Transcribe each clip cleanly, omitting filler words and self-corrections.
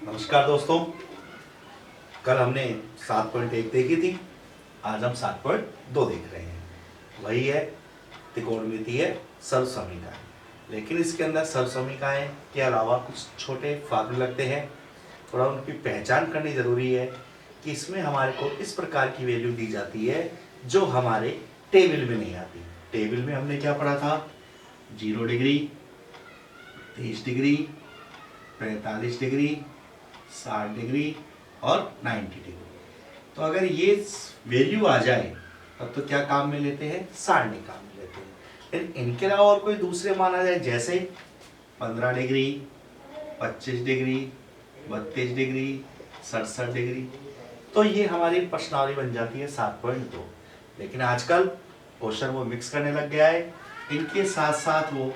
नमस्कार दोस्तों। कल हमने 7.1 देखी थी, आज हम 7.2 देख रहे हैं। वही है त्रिकोणमितीय सर्वसमीकरण, लेकिन इसके अंदर सर्वसमीकरण के अलावा कुछ छोटे फार्मूले लगते हैं। थोड़ा उनकी पहचान करनी जरूरी है कि इसमें हमारे को इस प्रकार की वैल्यू दी जाती है जो हमारे टेबल में नहीं आती। टेबल में हमने क्या पढ़ा था? 0 डिग्री, 30 डिग्री, 45 डिग्री, 60 डिग्री और 90 डिग्री। तो अगर ये वैल्यू आ जाए तब तो क्या काम में लेते हैं? सारणी काम में लेते हैं। लेकिन इनके अलावा और कोई दूसरे मान आ जाए, जैसे 15 डिग्री, 25 डिग्री, 32 डिग्री, 67 डिग्री, तो ये हमारी प्रश्नावली बन जाती है 7.2। लेकिन आजकल क्वेश्चन वो मिक्स करने लग गया है, इनके साथ साथ वो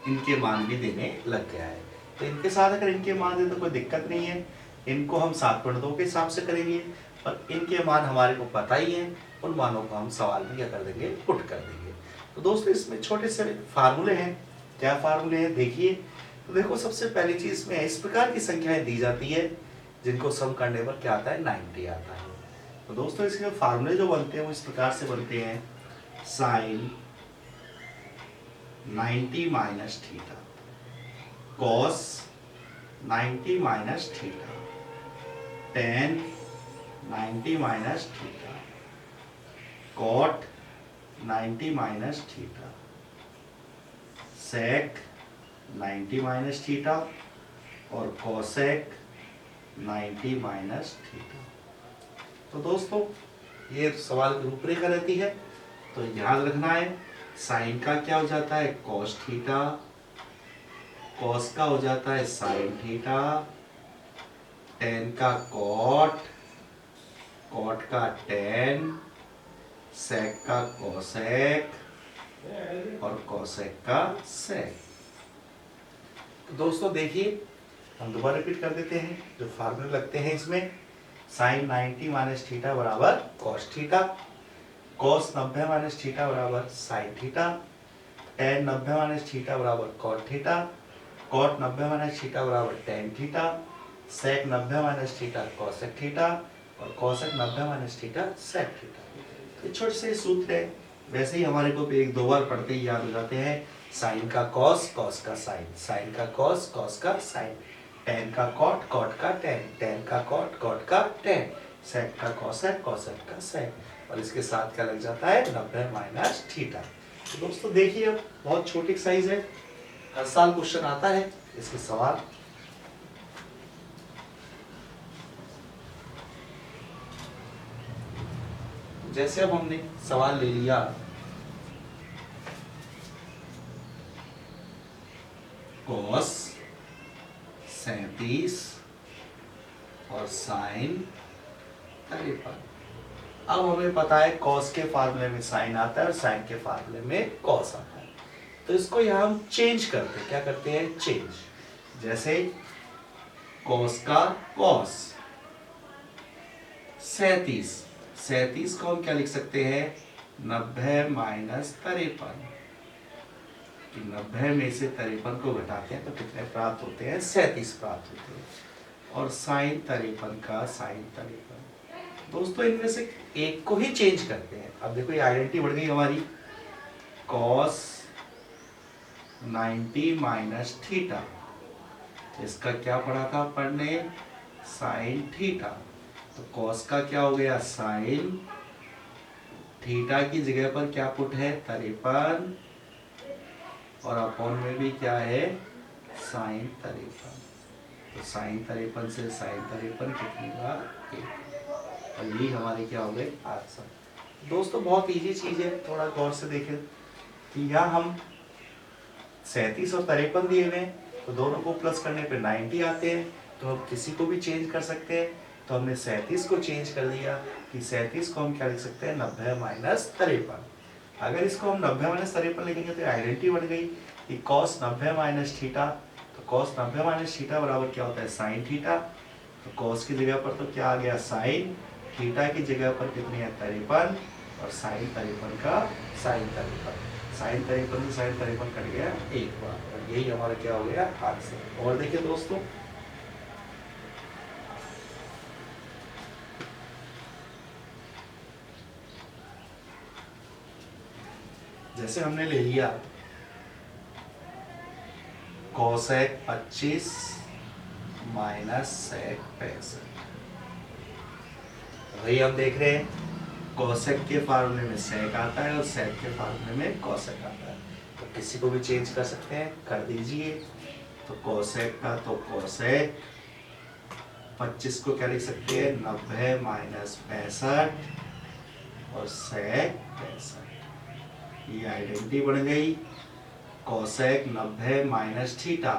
इनके मान भी देने लग गया है। तो इनके साथ अगर इनके मान दे तो कोई दिक्कत नहीं है, इनको हम 7.2 के हिसाब से करेंगे। और इनके मान हमारे को पता ही है, उन मानों को हम सवाल में क्या कर देंगे? पुट कर देंगे। तो दोस्तों इसमें छोटे से फार्मूले हैं। क्या फार्मूले हैं देखिए। तो देखो, सबसे पहली चीज में इस प्रकार की संख्याएं दी जाती है जिनको सम करने पर क्या आता है? 90 आता है। तो दोस्तों इसके फार्मूले जो बनते हैं वो इस प्रकार से बनते हैं। Sine 90 minus theta, cos 90 minus theta, tan 90 minus theta, cot 90 minus theta, sec 90 minus theta और cosec 90 माइनस थीटा। तो दोस्तों ये सवाल की रूपरेखा रहती है, तो याद रखना है। साइन का क्या हो जाता है? cos थीटा, cos का हो जाता है sin थीटा, tan का cot, cot का tan, sec का cosec और cosec का sec। तो दोस्तों देखिए, हम दोबारा रिपीट कर देते हैं जो फार्मूले लगते हैं इसमें। sin 90 माइनस थीटा बराबर cos theta, cos 90 minus theta बराबर sin theta, tan 90 minus theta बराबर cot theta, cot 90 minus theta बराबर tan theta, sec 90 minus theta cosec theta और cosec 90 minus theta sec theta. ये छोटे से सूत्र है, वैसे ही हमारे को एक दो बार पढ़ते ही याद हो जाते हैं। साइन का cos, cos का sin, साइन का cos, cos का sin, tan का cot, cot का tan, tan का cot, cot का tan, sec का cosec, cosec का sec और इसके साथ क्या लग जाता है? 90 माइनस थीटा। तो दोस्तों देखिए, अब बहुत छोटी साइज है, हर साल क्वेश्चन आता है इसके सवाल। जैसे अब हमने सवाल ले लिया cos 37 और sin 53। अब हमें पता है cos के फार्मूले में sin आता है और sin के फार्मूले में cos आता है। तो इसको यहाँ हम चेंज करते हैं। क्या करते हैं? चेंज। जैसे cos का cos 37 को हम क्या लिख सकते हैं? 90 माइनस 53। 90 में से 53 को घटाते हैं तो कितने प्राप्त होते हैं? 37 प्राप्त होते हैं। और साइन 53 का साइन 53। दोस्तों इनमें से एक को ही चेंज करते हैं। अब देखो ये आइडेंटिटी बढ़ गई हमारी। cos 90 माइनस थीटा, इसका क्या पढ़ा था पढ़ने? Sine theta. तो cos का क्या हो गया? साइन थीटा की जगह पर क्या पुट है? 53 और अपॉन में भी क्या है? साइन 53। तो साइन 53 से साइन 53 कितनी बार? 1। और यही हमारे क्या हो गए? आंसर। दोस्तों बहुत इजी चीज है, थोड़ा गौर से देखें कि यहाँ हम 37 और 53 दिए हुए हैं, तो दोनों को प्लस करने पे 90 आते हैं। तो हम किसी को भी चेंज कर सकते हैं। तो हमने 37 को चेंज कर दिया कि 37 को हम क्या लिख सकते हैं? 90 माइनस 53। अगर इसको हम 90 माइनस 53 लिखेंगे तो आइडेंटिटी बढ़ गई कि cos 90 माइनस थीटा। तो cos 90 माइनस थीटा बराबर क्या होता है? Sine theta. तो cos की जगह पर तो क्या आ गया? साइन। थीटा की जगह पर कितनी है? 53 और साइन 53 का साइन 53। साइन 53 से साइन 53 कट गया एक बार, और यही हमारा क्या हो गया? आंसर। और देखिए दोस्तों, जैसे हमने ले लिया कोसेक 25 माइनस सेक 65। वही हम देख रहे हैं कोसेक के फार्मूले में सेक आता है और सेक के फार्मूले में कोसेक आता है, तो किसी को भी चेंज कर सकते हैं, कर दीजिए। तो कोसेक का तो कोसेक 25 को क्या लिख सकते हैं 90 माइनस 65 और सेक 65। ये आइडेंटिटी बन गई। कोसेक 90 माइनस थीटा,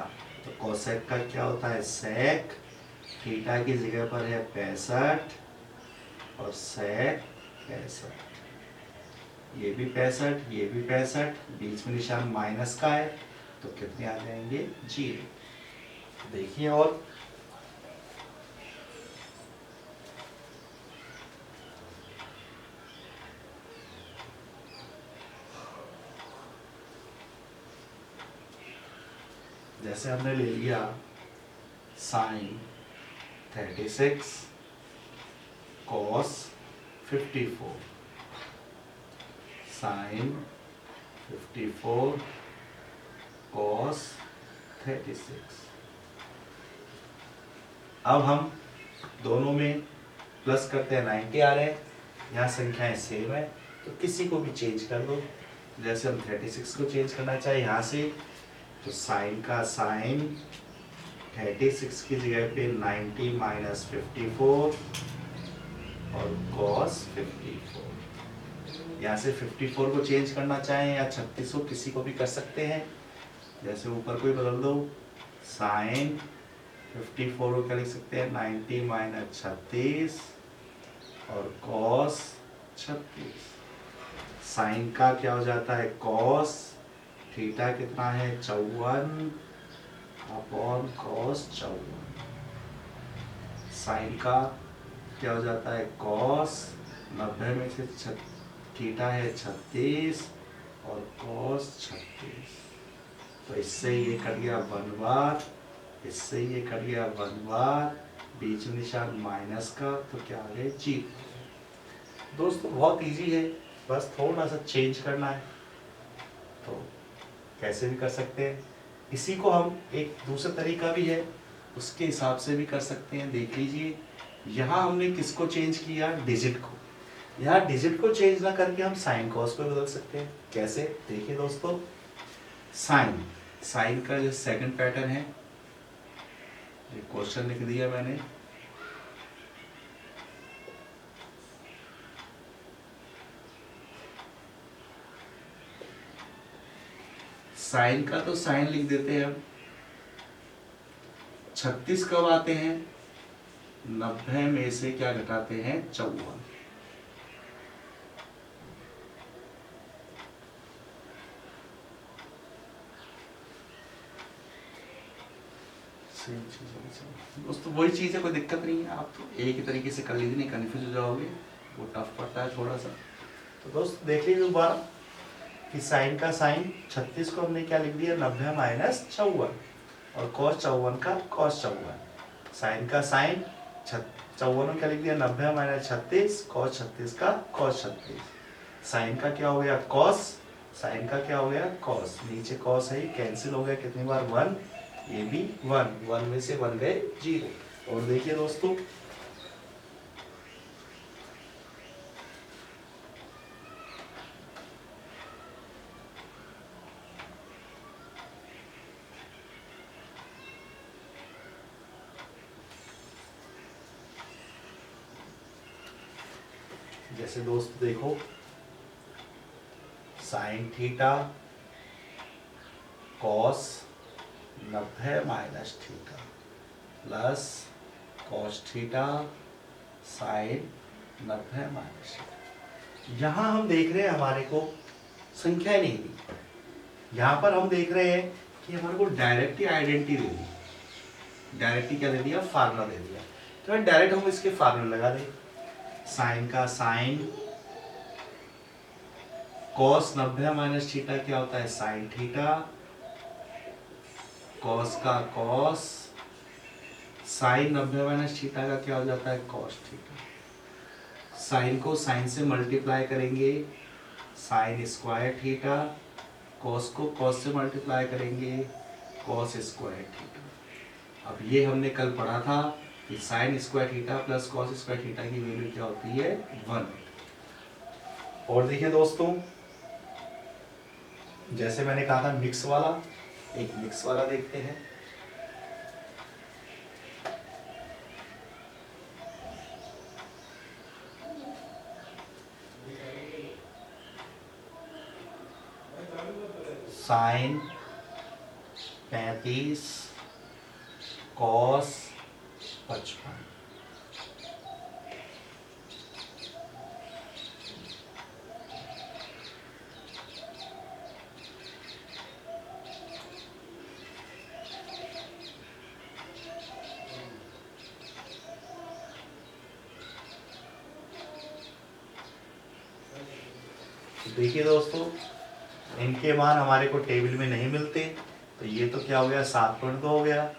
तो कोसेक का क्या होता है सेक, थीटा की जगह पर है 65 और सेक 65। ये भी 65, ये भी 65, बीच में निशान माइनस का है, तो कितने आ जाएंगे 0। देखिए और जैसे हमने ले लिया साइन 36 कॉस 54, साइन 54 कॉस 36। अब हम दोनों में प्लस करते हैं 90 आ रहे हैं, यहाँ संख्याएं सेम है, तो किसी को भी चेंज कर दो। जैसे हम 36 को चेंज करना चाहे यहाँ से, तो साइन का साइन 36 की जगह पे 90 माइनस 54 और कॉस 54। यहाँ से 54 को चेंज करना चाहें या 36 को, किसी को भी कर सकते हैं। जैसे ऊपर को ही बदल दो, साइन 54 को क्या लिख सकते हैं 90 माइनस 36 और कॉस 36। साइन का क्या हो जाता है कॉस, थीटा कितना है 54 अपॉन कॉस 54। साइन का क्या हो जाता है कॉस, 90 में से थीटा है 36 और कॉस 36। तो इससे ये कट गया 1 बार, इससे ये कट गया 1 बार, बीच में निशान माइनस का, तो क्या आ गया 0। दोस्तों बहुत इजी है, बस थोड़ा सा चेंज करना है, तो कैसे भी कर सकते हैं। इसी को हम एक दूसरा तरीका भी है, उसके हिसाब से भी कर सकते हैं। देख लीजिए यहाँ हमने किसको चेंज किया, डिजिट को। यहाँ डिजिट को चेंज ना करके हम साइन कॉस को बदल सकते हैं। कैसे, देखिए दोस्तों, साइन, साइन का जो सेकंड पैटर्न है, क्वेश्चन लिख दिया मैंने, साइन का तो साइन लिख देते हैं हम। 36 कब आते हैं, 90 में से क्या घटाते हैं 54। दोस्तों वही चीज है, कोई दिक्कत नहीं है, आप तो एक ही तरीके से कर लीजिए, नहीं कंफ्यूज हो जाओगे, वो टफ पड़ता है थोड़ा सा। तो दोस्त देख लीजिए दोबारा कि साइन का साइन 36 को हमने क्या लिख दिया 90 माइनस 54 और कॉस 54 का कॉस 54। साइन का साइन 54 में क्या लिख दिया 90 माइनस 36, कॉस 36 का कॉस 36। साइन का क्या हो गया कॉस, साइन का क्या हो गया कॉस, नीचे कॉस है कैंसिल हो गया, कितनी बार 1, ये भी 1, 1 में से 1 गए 0। और देखिए दोस्तों जैसे दोस्त देखो, sine theta cos 90 minus theta plus cos theta sine 90 minus theta. यहाँ हम देख रहे हैं हमारे को संख्या नहीं दी, यहाँ पर हम देख रहे हैं कि हमारे को डायरेक्ट ही आइडेंटिटी दे दी। डायरेक्ट ही क्या दे दिया, फार्मूला दे दिया। तो डायरेक्ट हम इसके फार्मूला लगा दें। साइन का साइन कॉस 90 माइनस थीटा क्या होता है साइन थीटा, कॉस का कॉस, साइन 90 माइनस थीटा का क्या हो जाता है कॉस थीटा। साइन को साइन से मल्टीप्लाई करेंगे साइन स्क्वायर थीटा, कॉस को कॉस से मल्टीप्लाई करेंगे, कॉस स्क्वायर थीटा। अब ये हमने कल पढ़ा था कि sine square theta plus cos square theta की वैल्यू क्या होती है, 1। और देखिए दोस्तों, जैसे मैंने कहा था मिक्स वाला, एक मिक्स वाला देखते हैं। Sine 35 cos 55। देखिए दोस्तों, इनके मान हमारे को टेबल में नहीं मिलते, तो ये तो क्या हो गया, 7.2 हो गया।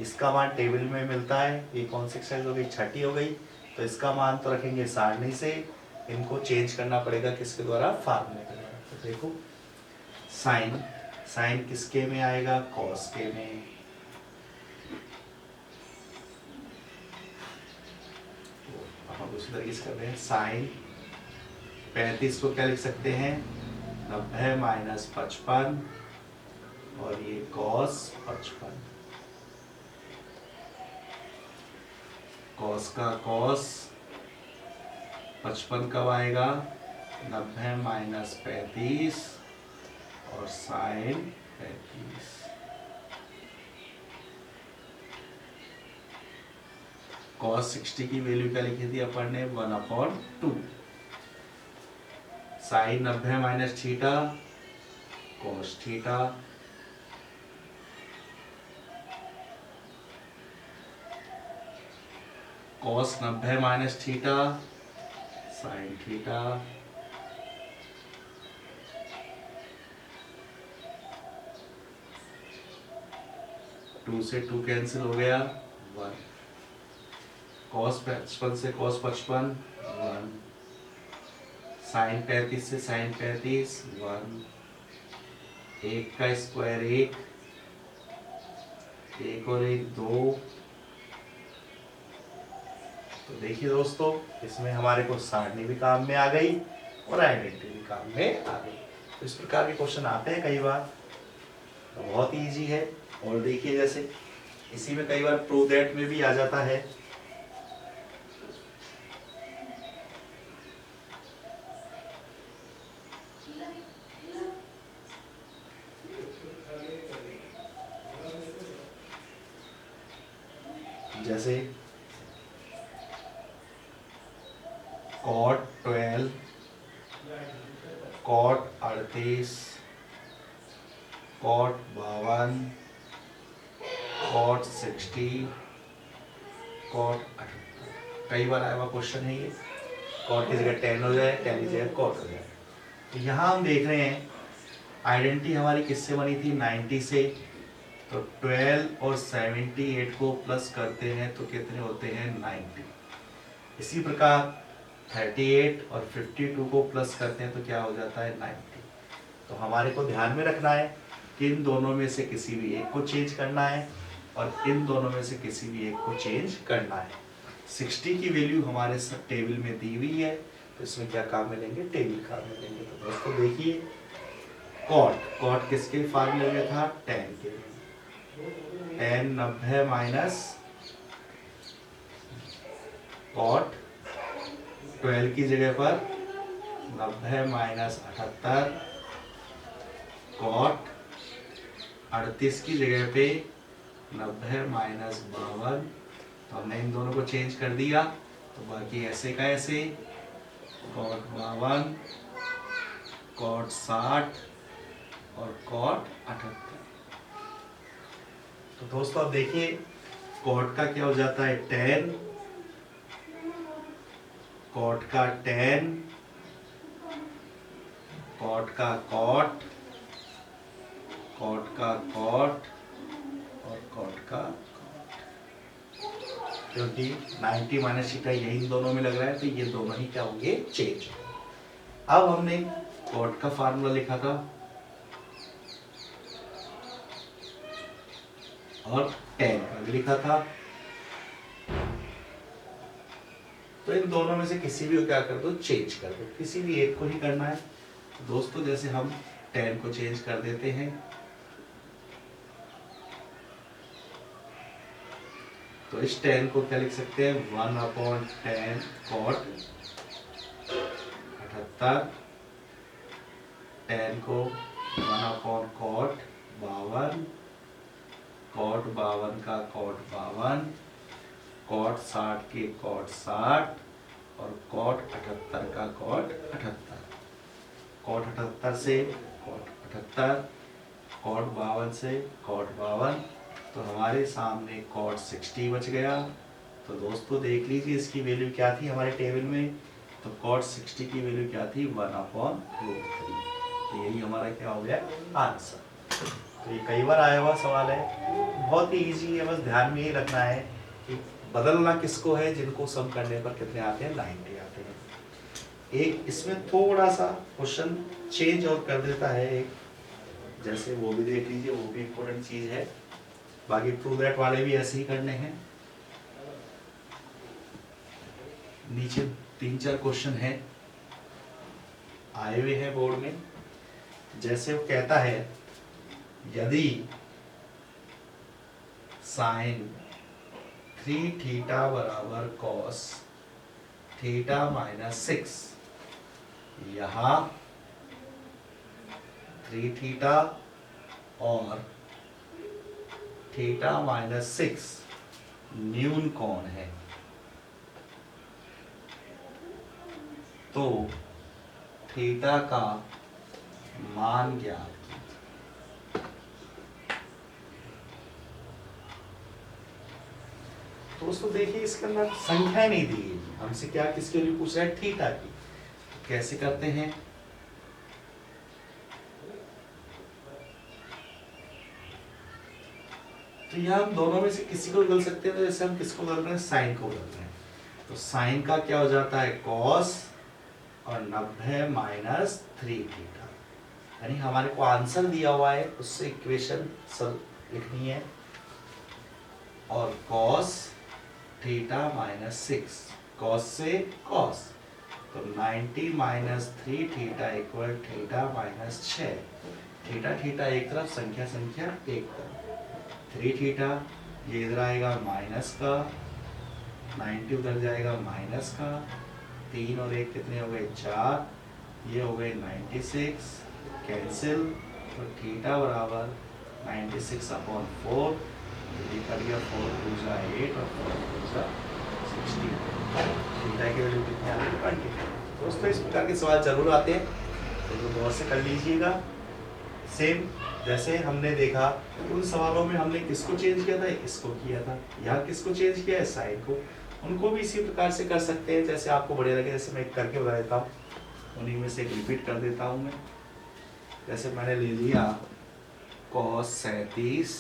इसका मान टेबल में मिलता है, ये कौन सी एक्सरसाइज हो गई, 6ठी हो गई। तो इसका मान तो रखेंगे सारणी से, इनको चेंज करना पड़ेगा किसके द्वारा, फार्मूले के द्वारा। तो देखो साइन, साइन किसके में आएगा, कॉस के में। हम दूसरी तरीके से कर रहे हैं, साइन 35 को क्या लिख सकते हैं, 90 माइनस 55, और ये कॉस 55। कॉस का कॉस 55 कब आएगा, 90 माइनस 35, और साइन 35। कॉस 60 की वैल्यू क्या लिखी थी अपन ने, 1/2। Sine 90 minus theta, cos theta. Cos 90 minus theta, sine theta. Two से 2 कैंसिल हो गया, 1। कॉस 55 से कॉस 55, 1। साइन 35 से साइन 35, 1। 1 का स्क्वायर 1, 1 और 1 2। तो देखिए दोस्तों, इसमें हमारे को सारणी भी काम में आ गई और आइडेंटिटी भी काम में आ गई। तो इस प्रकार के क्वेश्चन आते हैं कई बार, तो बहुत ही ईजी है। और देखिए जैसे इसी में कई बार प्रूव दैट में भी आ जाता है। जैसे cot 12, cot 38, cot 52, cot 60, cot 78। कई बार आया हुआ क्वेश्चन है ये। cot की जगह 10 हो जाए, 10 की जगह cot हो जाए। तो यहाँ हम देख रहे हैं आइडेंटिटी हमारी किससे बनी थी, 90 से। तो 12 और 78 को प्लस करते हैं तो कितने होते हैं, 90। इसी प्रकार 38 और 52 को प्लस करते हैं तो क्या हो जाता है, 90। तो हमारे को ध्यान में रखना है कि इन दोनों में से किसी भी एक को चेंज करना है और इन दोनों में से किसी भी एक को चेंज करना है। 60 की वैल्यू हमारे टेबल में दी हुई है, तो इसमें क्या काम में लेंगे, टेबल काम में लेंगे। तो दोस्तों देखिए, कॉट किसके फार्मूले में था, 10 के। 10 90 माइनस कॉट 12 की जगह पर 90 माइनस 78, कॉट 38 की जगह पे 90 माइनस 52। तो हमने इन दोनों को चेंज कर दिया, तो बाकी ऐसे का ऐसे, कॉट 52, कॉट 60 और कॉट 78। तो दोस्तों अब देखिए, कॉट का क्या हो जाता है, 10, कॉट का 10, कॉट का कॉट, कॉट का कॉट और कॉट का कॉट। क्योंकि 90 माइनस थीटा यही दोनों में लग रहा है, तो ये दोनों ही क्या होंगे, चेंज। अब हमने कॉट का फार्मूला लिखा था और टेन का भी लिखा था। तो इन दोनों में से किसी भी को क्या कर दो, चेंज कर दो, किसी भी एक को ही करना है। दोस्तों जैसे हम टेन को चेंज कर देते हैं, तो इस टेन को क्या लिख सकते हैं, 1/10 कॉट 78, टेन को 1/cot 52, कॉट 52 का कॉट 52, कॉट 60 के कॉट 60 और कॉट 78 का कॉट 78। कॉट 78 से कॉट 78, कॉट 52 से कॉट 52, तो हमारे सामने कॉट 60 बच गया। तो दोस्तों देख लीजिए इसकी वैल्यू क्या थी हमारे टेबल में, तो कॉट 60 की वैल्यू क्या थी, 1/√3। तो यही हमारा क्या हो गया, आंसर। तो ये कई बार आया हुआ सवाल है, बहुत ही इजी है, बस ध्यान में ये रखना है कि बदलना किसको है, जिनको सम करने पर कितने आते हैं, 90 आते हैं। एक इसमें थोड़ा सा क्वेश्चन चेंज और कर देता है एक, जैसे वो भी देख लीजिए, वो भी इम्पोर्टेंट चीज है। बाकी ट्रू दैट वाले भी ऐसे ही करने हैं। नीचे 3-4 क्वेश्चन है आए हुए हैं बोर्ड में। जैसे वो कहता है, यदि साइन 3θ बराबर cos θ - 6, यहाँ 3θ और θ - 6 न्यून कोण है, तो थीटा का मान ज्ञात कीजिए। तो दोस्तों देखिए इसके अंदर संख्या नहीं दी है, हमसे क्या किसके लिए पूछ रहा है, थीटा की। तो कैसे करते हैं, तो यहाँ हम दोनों में से किसी को बदल सकते हैं। तो जैसे हम किसको बदल रहे हैं, साइन को बदल रहे हैं, तो साइन का क्या हो जाता है, कॉस और 90 - 3θ, यानी हमारे को आंसर दिया हुआ है उससे इक्वेशन सब लिखनी है। और कॉस θ - 6, कॉस से कॉस, तो 90 - 3θ इक्वल θ - 6। थीटा एक तरफ, संख्या एक तरफ, 3θ ये इधर आएगा माइनस का, 90 उधर जाएगा माइनस का, 3 और 1 कितने हो गए, 4, ये हो गए 96, कैंसिल, तो थीटा बराबर 96/4, ये कर दिया 4 × 8 और 4 × 16। थीटा की वैल्यू कितनी आ रही है, 20। दोस्तों इस प्रकार के सवाल जरूर आते हैं, तो गौर से कर लीजिएगा। सेम जैसे हमने देखा उन सवालों में हमने किसको चेंज किया था, इसको किया था, यहाँ किसको चेंज किया है, साइन को। उनको भी इसी प्रकार से कर सकते हैं, जैसे आपको बढ़िया लगे। जैसे मैं करके बता देता हूँ, उन्हीं में से एक रिपीट कर देता हूँ मैं। जैसे मैंने ले लिया cos 37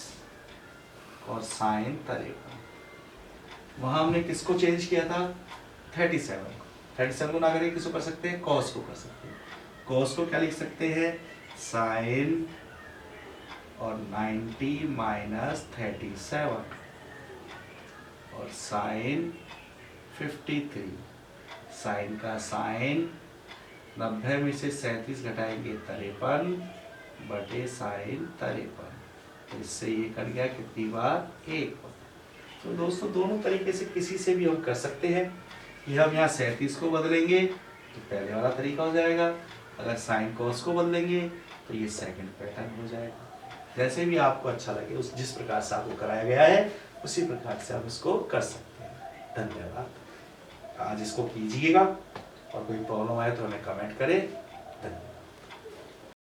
और sin 53, वहाँ हमने किसको चेंज किया था, 37 को ना करके किसको कर सकते हैं, cos को कर सकते हैं। cos को क्या लिख सकते हैं, sin और 90 - 37 और sin 53, साइन का साइन 90 में से 37 घटाएंगे 53 बटे साइन 53, तो इससे ये कट गया कितनी बार, 1 बार। तो दोस्तों दोनों तरीके से किसी से भी हम कर सकते हैं। कि हम यहाँ 37 को बदलेंगे तो पहले वाला तरीका हो जाएगा, अगर साइन कॉस को बदलेंगे तो ये सेकंड पैटर्न हो जाएगा। जैसे भी आपको अच्छा लगे, उस जिस प्रकार से आपको कराया गया है उसी प्रकार से आप इसको कर सकते हैं। धन्यवाद। आज इसको कीजिएगा और कोई प्रॉब्लम आए तो हमें कमेंट करें।